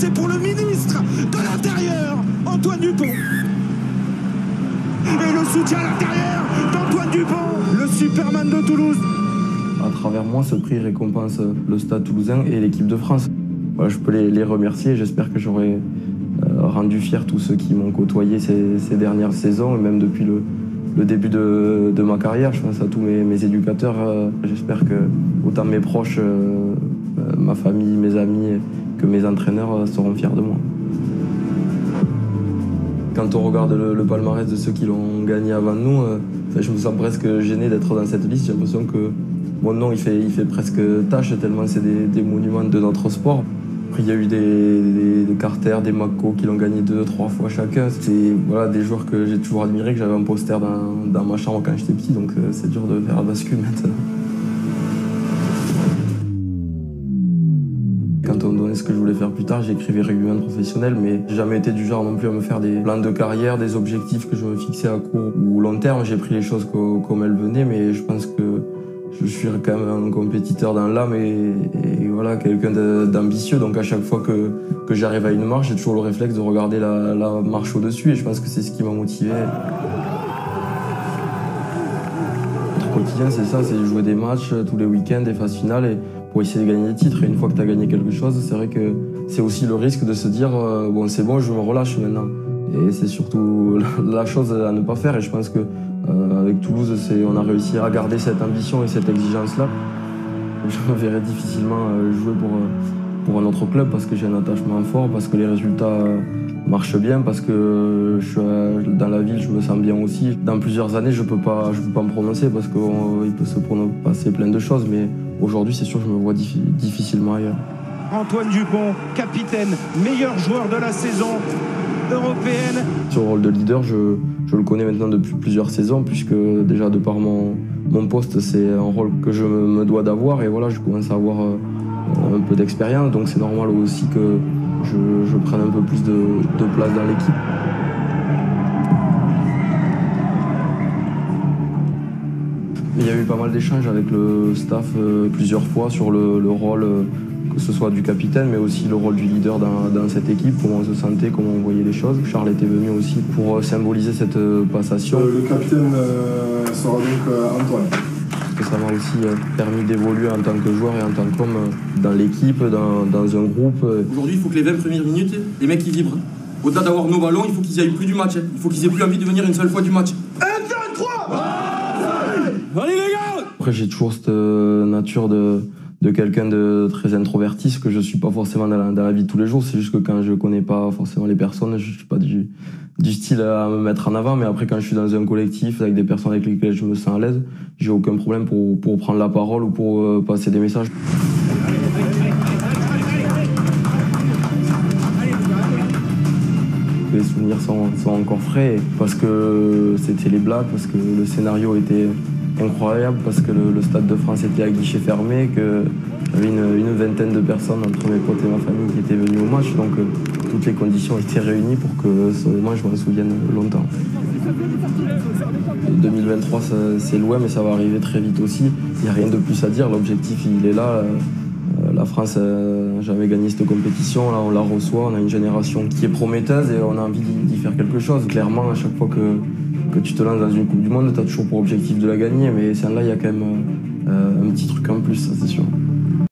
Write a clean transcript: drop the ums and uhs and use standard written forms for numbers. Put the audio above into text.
c'est pour le ministre de l'Intérieur, Antoine Dupont. Et le soutien à l'intérieur d'Antoine Dupont, le Superman de Toulouse. À travers moi, ce prix récompense le Stade Toulousain et l'équipe de France. Voilà, je peux les remercier. J'espère que j'aurai rendu fier tous ceux qui m'ont côtoyé ces dernières saisons et même depuis le début de ma carrière. Je pense à tous mes éducateurs. J'espère que autant mes proches, ma famille, mes amis que mes entraîneurs seront fiers de moi. Quand on regarde le palmarès de ceux qui l'ont gagné avant nous, je me sens presque gêné d'être dans cette liste. J'ai l'impression que mon nom il fait presque tâche tellement c'est des monuments de notre sport. Après, il y a eu des Carter, des Mako qui l'ont gagné 2-3 fois chacun. C'est voilà, des joueurs que j'ai toujours admirés, que j'avais un poster dans ma chambre quand j'étais petit, donc c'est dur de faire la bascule maintenant. Quand on me donnait ce que je voulais faire plus tard, j'écrivais rugbyman professionnel, mais j'ai jamais été du genre non plus à me faire des plans de carrière, des objectifs que je me fixais à court ou long terme. J'ai pris les choses comme elles venaient, mais je pense que je suis quand même un compétiteur dans l'âme et voilà, quelqu'un d'ambitieux. Donc à chaque fois que j'arrive à une marche, j'ai toujours le réflexe de regarder la marche au-dessus et je pense que c'est ce qui m'a motivé. Notre quotidien, c'est ça, c'est jouer des matchs tous les week-ends, des phases finales et pour essayer de gagner des titres. Et une fois que tu as gagné quelque chose, c'est vrai que c'est aussi le risque de se dire bon, c'est bon, je me relâche maintenant. Et c'est surtout la chose à ne pas faire. Et je pense que avec Toulouse, on a réussi à garder cette ambition et cette exigence-là. Je me verrais difficilement jouer pour un autre club parce que j'ai un attachement fort, parce que les résultats marchent bien, parce que je suis dans la ville, je me sens bien aussi. Dans plusieurs années, je peux pas me prononcer parce qu'il peut se passer plein de choses, mais aujourd'hui, c'est sûr que je me vois difficilement ailleurs. Antoine Dupont, capitaine, meilleur joueur de la saison européenne. Ce rôle de leader, je le connais maintenant depuis plusieurs saisons, puisque déjà de par mon poste, c'est un rôle que je me dois d'avoir. Et voilà, je commence à avoir un peu d'expérience, donc c'est normal aussi que je prenne un peu plus de place dans l'équipe. Il y a eu pas mal d'échanges avec le staff plusieurs fois sur le rôle, que ce soit du capitaine, mais aussi le rôle du leader dans cette équipe, comment on se sentait, comment on voyait les choses. Charles était venu aussi pour symboliser cette passation. Le capitaine sera donc Antoine. Parce que ça m'a aussi permis d'évoluer en tant que joueur et en tant qu'homme dans l'équipe, dans un groupe. Aujourd'hui, il faut que les 20 premières minutes, les mecs ils vibrent. Au-delà d'avoir nos ballons, il faut qu'ils aillent plus du match. Il faut qu'ils aient plus envie de venir une seule fois du match. 1, 2, 3 Allez les gars! Après, j'ai toujours cette nature de quelqu'un de très introverti, que je suis pas forcément dans la vie de tous les jours. C'est juste que quand je connais pas forcément les personnes, je suis pas du style à me mettre en avant. Mais après, quand je suis dans un collectif avec des personnes avec lesquelles je me sens à l'aise, j'ai aucun problème pour prendre la parole ou pour passer des messages. Les souvenirs sont encore frais parce que c'était les blagues, parce que le scénario était incroyable, parce que le Stade de France était à guichet fermé, qu'il y avait une vingtaine de personnes entre mes potes et ma famille qui étaient venus au match, donc toutes les conditions étaient réunies pour que ce match, je m'en souvienne longtemps. 2023, c'est loin, mais ça va arriver très vite aussi. Il n'y a rien de plus à dire, l'objectif il est là. La France n'a jamais gagné cette compétition, là on la reçoit, on a une génération qui est prometteuse et on a envie d'y faire quelque chose. Clairement, à chaque fois que tu te lances dans une Coupe du Monde, tu as toujours pour objectif de la gagner, mais celle-là, il y a quand même un petit truc en plus.